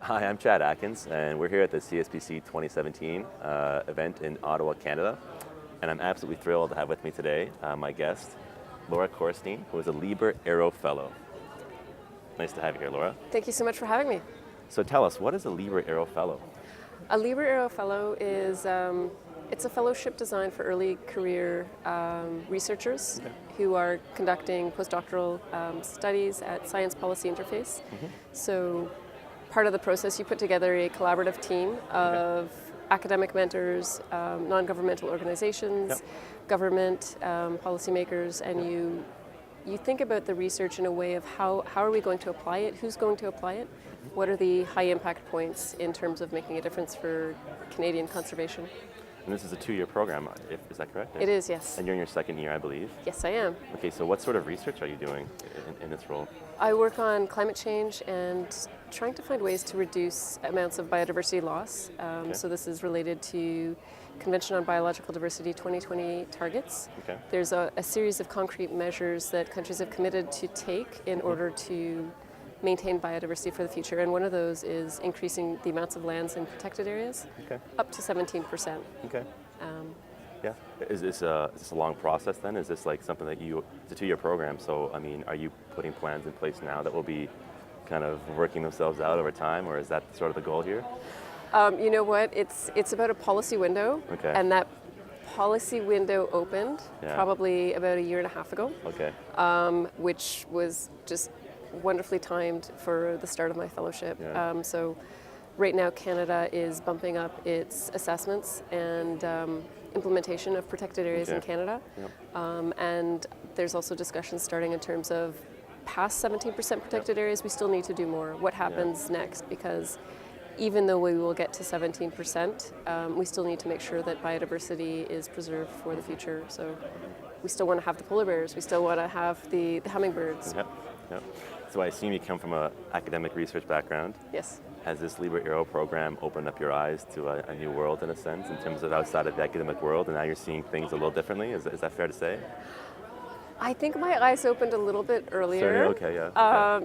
Hi, I'm Chad Atkins, and we're here at the CSPC 2017 event in Ottawa, Canada. And I'm absolutely thrilled to have with me today my guest, Laura Coristine, who is a Libra Aero Fellow. Nice to have you here, Laura. Thank you so much for having me. So tell us, what is a Libra Aero Fellow? A Libra Aero Fellow is it's a fellowship designed for early career researchers who are conducting postdoctoral studies at Science Policy Interface. So part of the process, you put together a collaborative team of academic mentors, non-governmental organizations, government policymakers, and you think about the research in a way of how are we going to apply it, who's going to apply it, what are the high impact points in terms of making a difference for Canadian conservation. And this is a 2-year program, is that correct? It is, yes. And you're in your 2nd year, I believe? Yes, I am. Okay, so what sort of research are you doing in this role? I work on climate change and trying to find ways to reduce amounts of biodiversity loss. So this is related to Convention on Biological Diversity 2020 targets. There's a series of concrete measures that countries have committed to take in order to maintain biodiversity for the future, and one of those is increasing the amounts of lands in protected areas up to 17%. Yeah. Is this a long process then? Is this like something that it's a 2-year program, so I mean, are you putting plans in place now that will be kind of working themselves out over time, or is that sort of the goal here? You know what, it's about a policy window, and that policy window opened probably about 1.5 years ago, which was just wonderfully timed for the start of my fellowship. So right now Canada is bumping up its assessments and implementation of protected areas in Canada. And there's also discussions starting in terms of past 17% protected areas, we still need to do more. What happens next? Because even though we will get to 17%, we still need to make sure that biodiversity is preserved for the future. So we still want to have the polar bears, we still want to have the hummingbirds. So I assume you come from an academic research background. Yes. Has this Libra Aero program opened up your eyes to a new world in a sense, in terms of outside of the academic world, and now you're seeing things a little differently? Is that fair to say? I think my eyes opened a little bit earlier.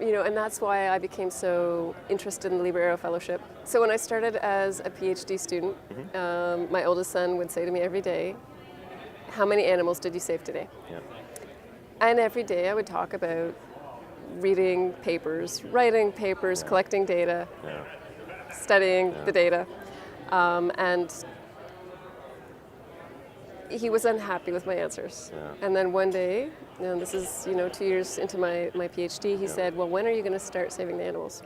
You know, and that's why I became so interested in the Libra Aero Fellowship. So when I started as a PhD student, my oldest son would say to me every day, "How many animals did you save today?" And every day I would talk about reading papers, writing papers, collecting data, studying the data, and he was unhappy with my answers. And then one day, and this is 2 years into my PhD, he said, "Well, when are you going to start saving the animals?"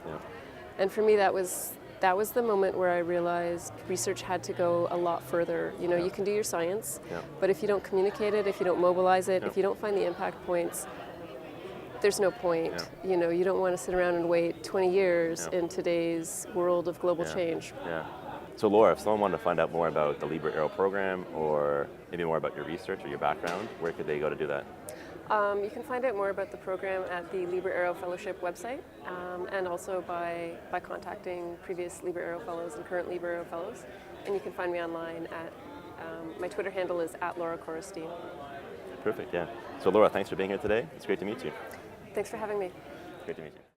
And for me, that was the moment where I realized research had to go a lot further. You know, you can do your science, but if you don't communicate it, if you don't mobilize it, if you don't find the impact points, there's no point. You know, you don't want to sit around and wait 20 years in today's world of global change. So Laura, if someone wanted to find out more about the Libra Aero program, or maybe more about your research or your background, where could they go to do that? You can find out more about the program at the Libra Aero Fellowship website, and also by contacting previous Libra Aero Fellows and current Libra Aero Fellows. And you can find me online at, my Twitter handle is @LauraCoristine. Perfect, So Laura, thanks for being here today. It's great to meet you. Thanks for having me. Great to meet you.